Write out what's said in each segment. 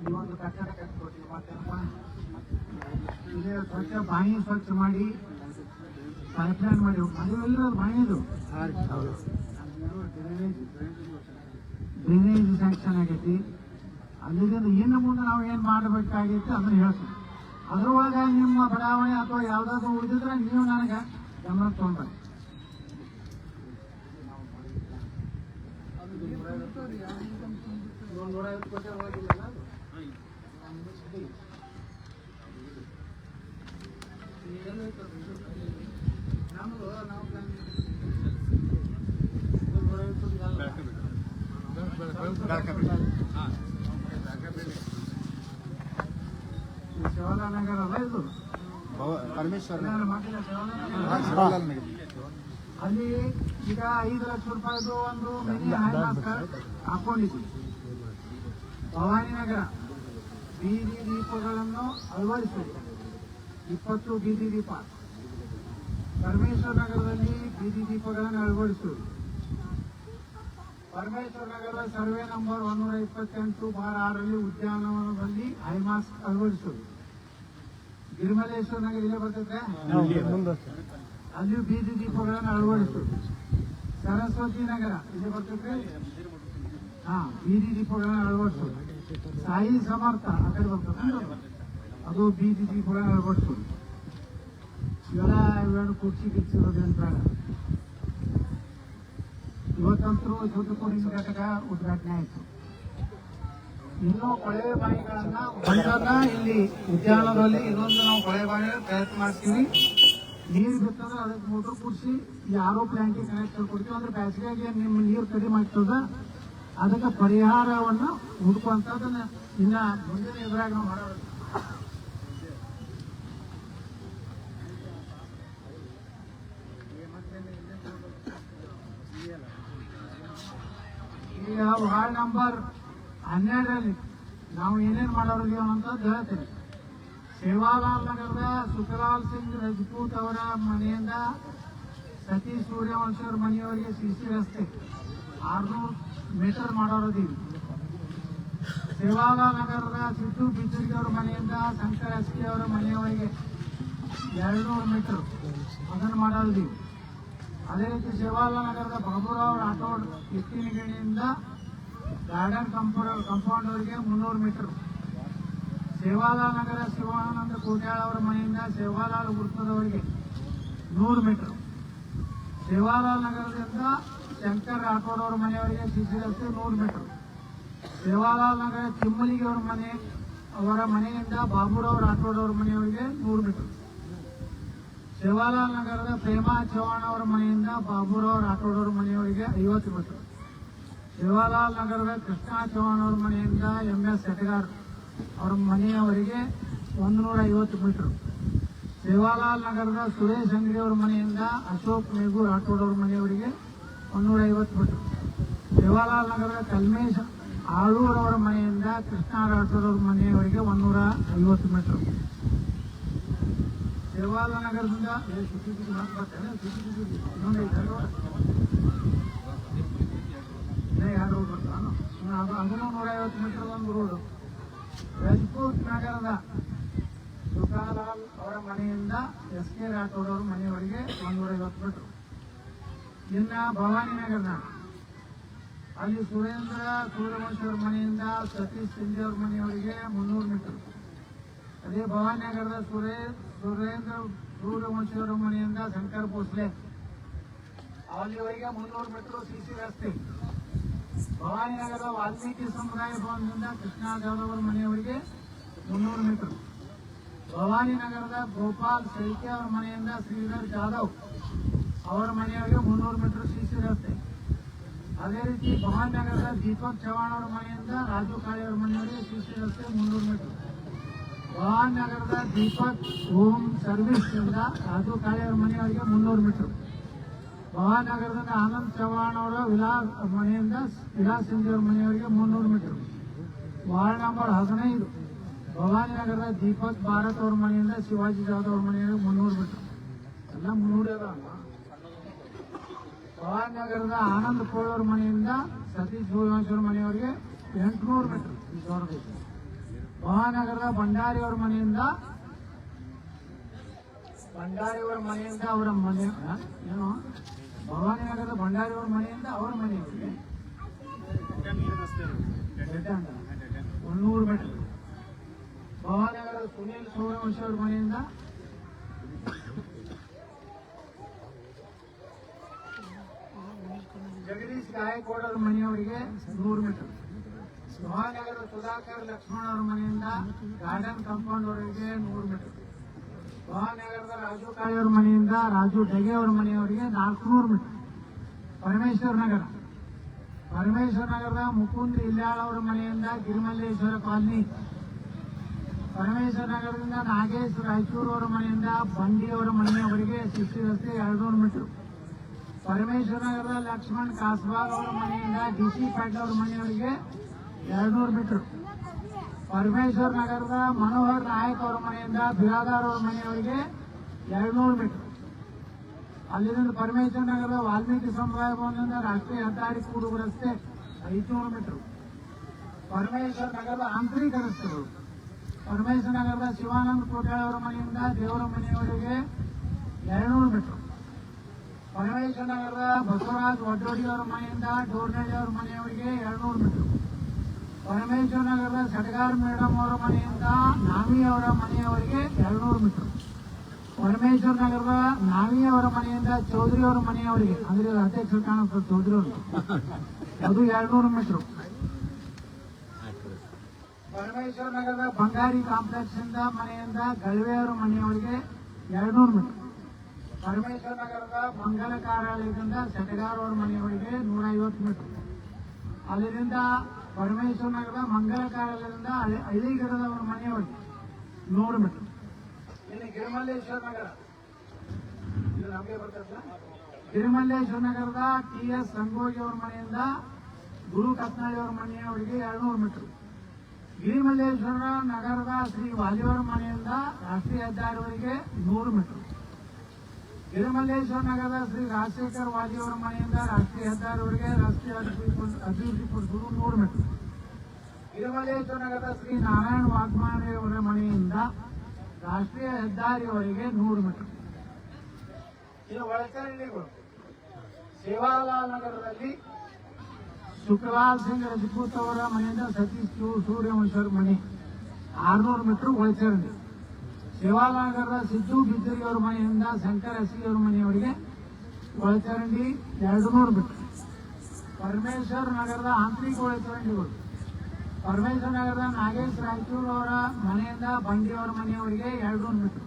ಈ ಒಂದು ಕಟ್ಟಡ ಕಟ್ಟಿಕೊಟ್ಟಿವಿ. ಮತ್ತೇನಪ್ಪ ಇದೇ ಸ್ವಚ್ಛ ಬಾಯಿ ಸ್ವಚ್ಛ ಮಾಡಿ ಪೈಪ್ಲೈನ್ ಮಾಡಿ ಮದುವೆಲ್ಲ ಬಾಯಿದು ಡ್ರೈನೇಜ್ ಸ್ಯಾಂಕ್ಷನ್ ಆಗೈತಿ. ಅಲ್ಲಿಂದ ಇನ್ನು ಮುಂದೆ ನಾವು ಏನ್ ಮಾಡಬೇಕಾಗೈತಿ ಅದನ್ನ ಹೇಳ್ತೀವಿ. ಅದ್ರೊಳಗ ನಿಮ್ಮ ಬಡಾವಣೆ ಅಥವಾ ಯಾವ್ದಾದ್ರು ಉಳಿದಿದ್ರೆ ನೀವು ನನಗೆ ಗಮನ ತಗೊಂಡ್ರಿ. ಶಿವಾಲನಗರ ಅಲ್ಲ ಇದು ಪರಮೇಶ್ವರ ಅಲ್ಲಿ ಈಗ 5 ಲಕ್ಷ ರೂಪಾಯಿದು ಒಂದು ಮಿನಿ ಹೈಮಾಸ್ಟರ್ ಹಾಕೊಂಡಿದ್ವಿ. ಭವಾನಿನಗರ ಬೀದಿ ದೀಪಗಳನ್ನು ಅಳವಡಿಸಬೇಕು. 20 ಬೀದಿ ದೀಪ. ಪರಮೇಶ್ವರ ನಗರದಲ್ಲಿ ಬೀದಿ ದೀಪಗಳನ್ನು ಅಳವಡಿಸುವುದು. ಪರಮೇಶ್ವರ ನಗರದ ಸರ್ವೆ ನಂಬರ್ 128/6 ಉದ್ಯಾನವನದಲ್ಲಿ ಹೈಮಾಸ್ಕ್ ಅಳವಡಿಸುವುದು. ಗಿರಿಮಲೇಶ್ವರ ನಗರ ಇಲ್ಲೇ ಬರ್ತದೆ, ಅಲ್ಲಿಯೂ ಬೀದಿ ದೀಪಗಳನ್ನು ಅಳವಡಿಸುವುದು. ಸರಸ್ವತಿ ನಗರ ಇಲ್ಲಿ ಬರ್ತದೆ, ಬೀದಿ ದೀಪಗಳನ್ನು ಅಳವಡಿಸುವುದು. ಸಾಯಿ ಸಮರ್ಥ ಆ ಕಡೆ ಬರ್ತದೆ, ಅದು ಬೀದಿ ದೀಪಗಳನ್ನು ಅಳವಡಿಸುವುದು. ಇವೆಲ್ಲ ಕುರ್ಚಿ ಗಿರ್ಚಿರೋದೇನು ಬೇಡ. ಇವತ್ತಂತರೂ ದೂತುಕೋಡಿನ ಘಟಕ ಉದ್ಘಾಟನೆ ಆಯಿತು. ಇನ್ನೂ ಕೊಳವೆ ಬಾವಿಗಳನ್ನ ಬಂದಾಗ ಇಲ್ಲಿ ಉದ್ಯಾನದಲ್ಲಿ ಇನ್ನೊಂದು ನಾವು ಕೊಳವೆ ಬಾವಿ ಪ್ರಯತ್ನ ಮಾಡ್ತೀವಿ. ನೀರು ಬಿತ್ತಂದ್ರೆ ಅದಕ್ಕೆ ಮೋಟರ್ ಕೂಡಿಸಿ ಯಾರೋ ಪ್ಲಾಂಟ್ಗೆ ಕನೆಕ್ಷನ್ ಕೊಡ್ತೀವಿ. ಅಂದ್ರೆ ಬೇಸಿಗೆಗೆ ನಿಮ್ಮ ನೀರು ಕಡಿಮೆ ಆಗ್ತದ. ಅದಕ್ಕೆ ಪರಿಹಾರವನ್ನ ಹುಡುಕುವಂಥದ್ದನ್ನ ಇನ್ನ ಮುಂದಿನ ಎದುರಾಗಿ ನಾವು ಮಾಡೋದು. ಈಗ ವಾರ್ಡ್ ನಂಬರ್ 12ರಲ್ಲಿ ನಾವು ಏನೇನು ಮಾಡೋರಿದ್ದೀವಿ ಅನ್ನೋಂಥದ್ದು ಹೇಳ್ತೀನಿ. ಸೇವಾಲಾಲ್ ನಗರದ ಸುಖಲಾಲ್ ಸಿಂಗ್ ರಜಪೂತ್ ಅವರ ಮನೆಯಿಂದ ಸತೀಶ್ ಸೂರ್ಯವಂಶಿ ಅವರ ಮನೆಯವರಿಗೆ ಸಿಸಿ ರಸ್ತೆ 600 ಮೀಟರ್ ಮಾಡೋರಿದ್ದೀವಿ. ಸೇವಾಲಾಲ್ ನಗರದ ಸಿದ್ದು ಬಿಜುರ್ಗಿ ಅವರ ಮನೆಯಿಂದ ಶಂಕರ್ ಎಸ್ಕೆ ಅವರ ಮನೆಯವರಿಗೆ 200 ಮೀಟರ್ ಅದನ್ನು ಮಾಡೋರಿದ್ದೀವಿ. ಅದೇ ರೀತಿ ಸೇವಾಲಾಲ್ ನಗರದ ಬಾಬುರಾವ್ ರಾಠೋಡ್ ಎತ್ತಿನಗಿಣಿಯಿಂದ ಗಾರ್ಡನ್ ಕಾಂಪೌಂಡ್ ಅವರಿಗೆ 300 ಮೀಟರ್. ಸೇವಾಲಾಲ್ ನಗರ ಶಿವಾನಂದ ಕೋಟ್ಯಾಳ್ ಅವರ ಮನೆಯಿಂದ ಸೇವಾಲಾಲ್ ವೃತ್ತದವರಿಗೆ 100 ಮೀಟರ್. ಸೇವಾಲಾಲ್ ನಗರದಿಂದ ಶಂಕರ್ ರಾಠೋಡ್ ಅವರ ಮನೆಯವರಿಗೆ ಸಿಸಿ ರಸ್ತೆ 100 ಮೀಟರ್. ಸೇವಾಲಾಲ್ ನಗರ ಚಿಮ್ಮಲಿಗೆ ಅವರ ಮನೆಯಿಂದ ಬಾಬುರಾವ್ ರಾಠೋಡ್ ಅವರ ಮನೆಯವರಿಗೆ 100 ಮೀಟರ್. ಸೇವಾಲಾಲ್ ನಗರದ ಪ್ರೇಮಾ ಚೌಹಾಣ್ ಅವರ ಮನೆಯಿಂದ ಬಾಬುರಾವ್ ರಾಠೋಡ್ ಅವರ ಮನೆಯವರಿಗೆ 50 ಮೀಟರ್. ಸೇವಾಲಾಲ್ ನಗರದ ಕೃಷ್ಣಾ ಚೌಹಾಣ್ ಅವರ ಮನೆಯಿಂದ MS ಸೆಟಗಾರ್ ಅವರ ಮನೆಯವರಿಗೆ 150 ಮೀಟರ್. ಸೇವಾಲಾಲ್ ನಗರದ ಸುರೇಶ್ ಅಂಗಡಿ ಅವರ ಮನೆಯಿಂದ ಅಶೋಕ್ ಮೇಘು ರಾಠೋಡ್ ಅವರ ಮನೆಯವರಿಗೆ 150 ಮೀಟರ್. ಸೇವಾಲಾಲ್ ನಗರದ ಕಲ್ಮೇಶ್ ಆಳೂರ್ ಅವರ ಮನೆಯಿಂದ ಕೃಷ್ಣಾ ರಾಠೋಡ್ ಅವರ ಮನೆಯವರಿಗೆ 150 ಮೀಟರ್. ಸೇವಾಲಾಲ್ ನಗರದಿಂದ 2 ರೋಡ್ ಬರ್ತಾನ, ಅದನ್ನು 150 ಮೀಟರ್ ಒಂದು ರೋಡ್. ರಜಪೂತ್ ನಗರದ ಸುಖಾಲಾಲ್ ಅವರ ಮನೆಯಿಂದ SK ರಾಠೋಡ್ ಅವರ ಮನೆಯವರಿಗೆ 150 ಮೀಟರ್. ಇನ್ನ ಭವಾನಿ ನಗರದ ಅಲ್ಲಿ ಸುರೇಂದ್ರ ಸೂರ್ಯವಂಶಿ ಅವರ ಮನೆಯಿಂದ ಸತೀಶ್ ಸಿಂಧೆ ಅವರ ಮನೆಯವರಿಗೆ 300 ಮೀಟರ್. ಅದೇ ಭವಾನಿ ನಗರದ ಸುರೇಂದ್ರ ಸೂರ್ಯವಂಶಿ ಅವರ ಮನೆಯಿಂದ ಶಂಕರ್ ಭೋಸ್ಲೆ ಅಲ್ಲಿವರೆಗೆ 300 ಮೀಟರ್ ಸಿಸಿ ರಸ್ತೆ. ಭವಾನಿ ನಗರದ ವಾಲ್ಮೀಕಿ ಸಮುದಾಯ ಭವನದಿಂದ ಕೃಷ್ಣಾ ಜಾಧವ್ ಅವರ ಮನೆಯವರಿಗೆ 300 ಮೀಟರ್. ಭವಾನಿ ನಗರದ ಗೋಪಾಲ್ ಸೈಕೆ ಅವರ ಮನೆಯಿಂದ ಶ್ರೀಧರ್ ಜಾಧವ್ ಅವರ ಮನೆಯವರಿಗೆ 300 ಮೀಟರ್ ಸಿಸಿ ರಸ್ತೆ. ಅದೇ ರೀತಿ ಭವಾನಿ ನಗರದ ದೀಪಕ್ ಚವ್ಹಾಣ್ ಅವರ ಮನೆಯಿಂದ ರಾಜು ಕಾಳೆ ಅವರ ಮನೆಯವರಿಗೆ ಸಿಸಿ ರಸ್ತೆ 300 ಮೀಟರ್. ಭವಾನಿ ನಗರದ ದೀಪಕ್ ಹೋಮ್ ಸರ್ವಿಸ್ ಇಂದ ರಾಜು ಕಾಳೆ ಅವರ ಮನೆಯವರಿಗೆ 300 ಮೀಟರ್. ಭವಾನಿ ನಗರದಿಂದ ಆನಂದ್ ಚವ್ಹಾಣ್ ಅವರ ಮನೆಯಿಂದ ವಿಲಾಸ್ ಸಿಂಧೆ ಅವರ ಮನೆಯವರಿಗೆ 300 ಮೀಟರ್. ವಾರ್ಡ್ ನಂಬರ್ 15 ಭವಾನಿ ನಗರದ ದೀಪಕ್ ಭಾರತ್ ಅವರ ಮನೆಯಿಂದ ಶಿವಾಜಿ ಜಾಧವ್ ಅವರ ಮನೆಯವರಿಗೆ 300 ಮೀಟರ್. ಎಲ್ಲ 300 ಭವಾನಿ ನಗರದ ಆನಂದ್ ಕೋಳ್ ಅವರ ಮನೆಯಿಂದ ಸತೀಶ್ ಸೂರ್ಯವಂಶಿ ಅವರ ಮನೆಯವರಿಗೆ 800 ಮೀಟರ್. ಮಹಾನಗರದ ಭಂಡಾರಿ ಅವರ ಮನೆಯಿಂದ ಅವರ ಮನೆ ಏನು ಭವಾನಿ ನಗರದ ಭಂಡಾರಿ ಅವರ ಮನೆಯಿಂದ ಅವರ ಮನೆಯವರಿಗೆ 100 ಮೀಟರ್. ಭವಾನಿ ನಗರದ ಸುನೀಲ್ ಸೂರ್ಯವಂಶಿ ಅವರ ಮನೆಯಿಂದ ಜಗದೀಶ್ ಗಾಯಕ್ವಾಡ್ ಅವರ ಮನೆಯವರಿಗೆ 100 ಮೀಟರ್. ಮಹಾನಗರದ ಸುಧಾಕರ್ ಲಕ್ಷ್ಮಣ ಅವರ ಮನೆಯಿಂದ ಗಾರ್ಡನ್ ಕಾಂಪೌಂಡ್ ಅವರಿಗೆ 100 ಮೀಟರ್. ಮಹಾನಗರದ ರಾಜು ಕಾಳಿ ಅವರ ಮನೆಯಿಂದ ರಾಜು ಡೆಗೆ ಅವರ ಮನೆಯವರಿಗೆ 400 ಮೀಟರ್. ಪರಮೇಶ್ವರ ನಗರದ ಮುಕುಂದ್ ಇಲ್ಯಾಳ್ ಅವರ ಮನೆಯಿಂದ ಗಿರಿಮಲ್ಲೇಶ್ವರ ಕಾಲನಿ. ಪರಮೇಶ್ವರ ನಗರದಿಂದ ನಾಗೇಶ್ ರಾಯಚೂರು ಅವರ ಮನೆಯಿಂದ ಬಂಡಿ ಅವರ ಮನೆಯವರಿಗೆ ಶಿಸ್ತಿ ರಸ್ತೆ 200 ಮೀಟರ್. ಪರಮೇಶ್ವರ ನಗರದ ಲಕ್ಷ್ಮಣ್ ಕಾಸ್ವಾಲ್ ಅವರ ಮನೆಯಿಂದ ಡಿಸಿ ಪಾಟೀಲ್ ಅವರ ಮನೆಯವರಿಗೆ 200 ಮೀಟರ್. ಪರಮೇಶ್ವರ ನಗರದ ಮನೋಹರ್ ನಾಯಕ್ ಅವರ ಮನೆಯಿಂದ ಬಿರಾದಾರ್ ಅವರ ಮನೆಯವರಿಗೆ 200 ಮೀಟರ್. ಅಲ್ಲಿಂದ ಪರಮೇಶ್ವರ ನಗರದ ವಾಲ್ಮೀಕಿ ಸಮುದಾಯ ಭವನದಿಂದ ರಾಷ್ಟ್ರೀಯ ಹೆದ್ದಾರಿ ಕೂಡುವ ರಸ್ತೆ 500 ಮೀಟರ್. ಪರಮೇಶ್ವರ ನಗರದ ಆಂತರಿಕ ರಸ್ತೆಗಳು ಪರಮೇಶ್ವರ ನಗರದ ಶಿವಾನಂದ ಕೋಟ್ಯಾಳ್ ಅವರ ಮನೆಯಿಂದ ದೇವರ ಮನೆಯವರಿಗೆ 200 ಮೀಟರ್. ಪರಮೇಶ್ವರ ನಗರದ ಬಸವರಾಜ್ ವಡ್ಡೋಡಿ ಅವರ ಮನೆಯಿಂದ ಡೋರ್ನಳ್ಳಿ ಅವರ ಮನೆಯವರಿಗೆ 200 ಮೀಟರ್. ಪರಮೇಶ್ವರ ನಗರದ ಸಟಗಾರ್ ಮೇಡಮ್ ಅವರ ಮನೆಯಿಂದ ನಾವಿ ಅವರ ಮನೆಯವರಿಗೆ 200 ಮೀಟರ್. ಪರಮೇಶ್ವರ ನಗರದ ನಾವಿ ಅವರ ಮನೆಯಿಂದ ಚೌಧರಿ ಅವರ ಮನೆಯವರಿಗೆ ಅಂದ್ರೆ ಅಧ್ಯಕ್ಷರು ಕಾಣುತ್ತೆ ಚೌಧರಿ ಅವರು ಅದು 200 ಮೀಟರ್. ಪರಮೇಶ್ವರ ನಗರದ ಬಂಗಾರಿ ಕಾಂಪ್ಲೆಕ್ಸ್ ಇಂದ ಮನೆಯಿಂದ ಗಳ್ವೆ ಅವರ ಮನೆಯವರಿಗೆ 200 ಮೀಟರ್. ಪರಮೇಶ್ವರ ನಗರದ ಮಂಗಲ ಕಾರ್ಯಾಲಯದಿಂದ ಸಟಗಾರ್ ಅವರ ಮನೆಯವರಿಗೆ 150 ಮೀಟರ್. ಅಲ್ಲಿಂದ ಪರಮೇಶ್ವರ ನಗರದ ಮಂಗಲ ಕಾರ್ಯಾಲಯದಿಂದ ಹಳ್ಳಿಗಡದವರ ಮನೆಯವರಿಗೆ 100 ಮೀಟರ್. ಇಲ್ಲಿ ಗಿರಿಮಲ್ಲೇಶ್ವರ ನಗರ ಇದು ನಮಗೆ ಬರ್ತಲ್ಲ. ಗಿರಿಮಲ್ಲೇಶ್ವರ ನಗರದ ಟಿ.ಎಸ್. ಸಂಗೋಗಿ ಅವರ ಮನೆಯಿಂದ ಗುರು ಕತ್ನಾಳಿ ಅವರ ಮನೆಯವರಿಗೆ 200 ಮೀಟರ್. ಗಿರಿಮಲ್ಲೇಶ್ವರ ನಗರದ ಶ್ರೀ ವಾಲಿಯವರ ಮನೆಯಿಂದ ರಾಷ್ಟ್ರೀಯ ಹೆದ್ದಾರಿವರೆಗೆ 100 ಮೀಟರ್. ಗಿರಿಮಲ್ಲೇಶ್ವರ ನಗರದ ಶ್ರೀ ರಾಜಶೇಖರ್ ವಾಲಿಯವರ ಮನೆಯಿಂದ ರಾಷ್ಟ್ರೀಯ ಹೆದ್ದಾರಿವರೆಗೆ ರಸ್ತೆ ಅಭಿವೃದ್ಧಿಪಡಿಸುವುದು 100 ಮೀಟರ್. ಗಿರಿಮಲ್ಲೇಶ್ವರ ನಗರದ ಶ್ರೀ ನಾರಾಯಣ ವಾಗ್ಮಾನಿ ಅವರ ಮನೆಯಿಂದ ರಾಷ್ಟ್ರೀಯ ಹೆದ್ದಾರಿವರೆಗೆ 100 ಮೀಟರ್. ಇದು ಒಳಚರಂಡಿಗಳು. ಸೇವಾಲಾಲ್ ನಗರದಲ್ಲಿ ಶುಕ್ರಲಾಲ್ ಸಿಂಗ್ ರಜಪೂತ್ ಅವರ ಮನೆಯಿಂದ ಸತೀಶ್ ಸೂರ್ಯವಂಶಿ ಮನೆ 600 ಮೀಟರ್ ಒಳಚರಂಡಿ. ಸೇವಾಲಾಲ್ ನಗರದ ಸಿದ್ದು ಬಿದ್ದರಿ ಅವರ ಮನೆಯಿಂದ ಶಂಕರ್ ಎಸ್ಸಿ ಅವರ ಮನೆಯವರಿಗೆ ಒಳಚರಂಡಿ 200 ಮೀಟರ್. ಪರಮೇಶ್ವರ ನಗರದ ಆಂತರಿಕ ಒಳಚರಂಡಿಗಳು ಪರಮೇಶ್ವರ ನಗರದ ನಾಗೇಶ್ ರಾಯಚೂರು ಅವರ ಮನೆಯಿಂದ ಬಂಡಿ ಅವರ ಮನೆಯವರಿಗೆ 200 ಮೀಟರ್.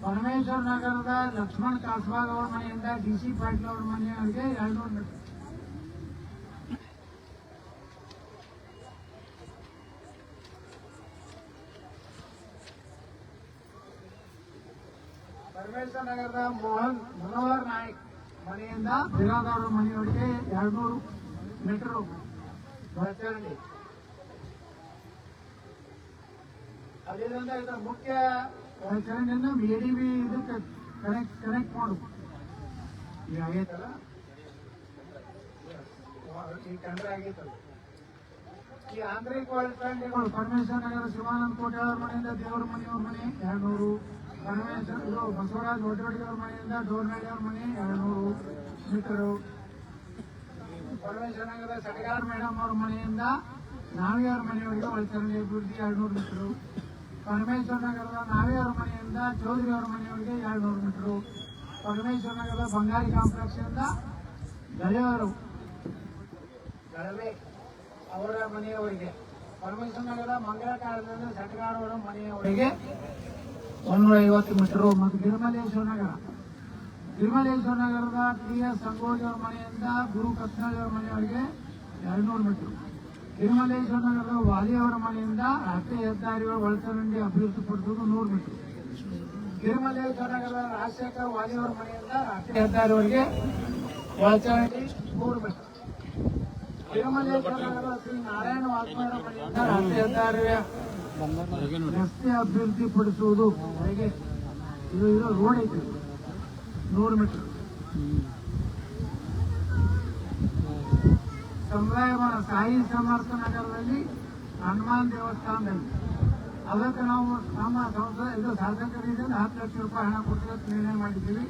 ಪರಮೇಶ್ವರ ನಗರದ ಲಕ್ಷ್ಮಣ್ ಕಾಸ್ವಾಲ್ ಅವರ ಮನೆಯಿಂದ ಡಿಸಿ ಪಾಟೀಲ್ ಅವರ ಮನೆಯವರಿಗೆ 200 ಮೀಟರ್. ಪರಮೇಶ್ವರ ನಗರದ ಮನೋಹರ್ ನಾಯಕ್ ಮನೆಯಿಂದ ಬಿರಾದಾರ್ ಅವರ ಮನೆಯವರಿಗೆ 200 ಮೀಟರ್ ಒಳಚರಂಡಿ. ಅಲ್ಲಿಂದ ಇದರ ಮುಖ್ಯ ಒಳಚರಂಡಿಯನ್ನು ಎಡಿಬಿ ಇದಕ್ಕೆ ಕನೆಕ್ಟ್ ಮಾಡುದು ಈಗ ಆಗೈತಲ್ಲ, ಈ ಟೆಂಡರ್ ಆಗೈತಲ್ಲ. ಈ ಆಂತರಿಕ ಒಳಚರಂಡಿಗಳು ಪರಮೇಶ್ವರ ನಗರ ಶಿವಾನಂದ ಕೋಟೆ ಅವರ ಮನೆಯಿಂದ ದೇವರ ಮನೆಯವ್ರ ಮನೆ 200. ಪರಮೇಶ್ವರ ಇದು ಬಸವರಾಜ್ ಒಡ್ಡೋಡಿ ಅವರ ಮನೆಯಿಂದ ಡೋರ್ನಳ್ಳಿ ಅವರ ಮನೆ 200 ಮೀಟರು. ಪರಮೇಶ್ವರ ನಗರದ ಸಟಗಾರ್ ಮೇಡಮ್ ಅವರ ಮನೆಯಿಂದ ನಾವಿ ಅವರ ಮನೆಯವರಿಗೆ ಒಳಚರಂಡಿ ಅಭಿವೃದ್ಧಿ 200 ಮೀಟರು. ಪರಮೇಶ್ವರ ನಗರದ ನಾವಿ ಅವರ ಮನೆಯಿಂದ ಚೌಧರಿ ಅವರ ಮನೆಯವರಿಗೆ 200 ಮೀಟರು. ಪರಮೇಶ್ವರ ನಗರದ ಬಂಗಾರಿ ಕಾಂಪ್ಲೆಕ್ಸ್ ಇಂದ ಗಳೆ ಅವರ ಮನೆಯವರಿಗೆ. ಪರಮೇಶ್ವರ ನಗರದ ಮಂಗಳ ಕಾರ್ಯದಿಂದ ಸಟಗಾರ್ ಅವರ ಮನೆಯವರಿಗೆ 150 ಮೀಟರ್. ಮತ್ತು ಗಿರಿಮಲ್ಲೇಶ್ವರ ನಗರದ ಟಿ.ಎಸ್. ಸಂಗೋಗಿ ಅವರ ಮನೆಯಿಂದ ಗುರು ಕತ್ನಾಳಿ ಅವರ ಮನೆಯವರಿಗೆ 200 ಮೀಟರ್. ಗಿರಿಮಲ್ಲೇಶ್ವರ ನಗರದ ವಾಲಿ ಅವರ ಮನೆಯಿಂದ ರಾಷ್ಟ್ರೀಯ ಹೆದ್ದಾರಿಗಳ ಒಳಚರಂಡಿ ಅಭಿವೃದ್ಧಿಪಡಿಸುವುದು 100 ಮೀಟರ್. ಗಿರಿಮಲ್ಲೇಶ್ವರ ನಗರದ ರಾಜಶೇಖರ್ ವಾಲಿ ಅವರ ಮನೆಯಿಂದ ರಾಷ್ಟ್ರೀಯ ಹೆದ್ದಾರಿವರೆಗೆ ಒಳಚರಂಡಿ 100 ಮೀಟರ್. ಗಿರಿಮಲ್ಲೇಶ್ವರ ನಗರದ ಶ್ರೀ ನಾರಾಯಣ ವಾಗ್ಮಾನಿ ಅವರ ಮನೆಯಿಂದ ರಾಷ್ಟ್ರೀಯ ಹೆದ್ದಾರಿಯ ರಸ್ತೆ ಅಭಿವೃದ್ಧಿಪಡಿಸುವುದು ಹೇಗೆ ಇದು ರೋಡ್ ಐತಿ 100 ಮೀಟರ್. ಸಮುದಾಯ ಭವನ ಸಾಯಿ ಸಮರ್ಥ ನಗರದಲ್ಲಿ ಹನುಮಾನ್ ದೇವಸ್ಥಾನದಲ್ಲಿ ಅದಕ್ಕೆ ನಾವು ನಮ್ಮ ಸಂಸ್ಥೆ ಇದು ಶಾಸಕರ ನಿಧಿಯಿಂದ 10 ಲಕ್ಷ ರೂಪಾಯಿ ಹಣ ಕೊಡ್ತೀವಿ ನಿರ್ಣಯ ಮಾಡಿದ್ದೀವಿ.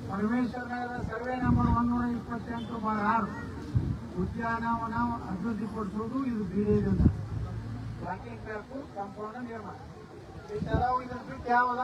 ಪರಮೇಶ್ವರ ನಗರದ ಸರ್ವೆ ನಂಬರ್ 128/6 ಉದ್ಯಾನವನ ಅಭಿವೃದ್ಧಿಪಡಿಸುವುದು ಇದು ಬೀರೇದಿಂದ ವಾಕಿಂಗ್ ಟ್ರ್ಯಾಕ್ ಕಾಂಪೌಂಡ್ ನಿರ್ಮಾಣ. ಈ ತರ ಇದನ್ನು ಬಿಟ್ಟು ಯಾವಾಗ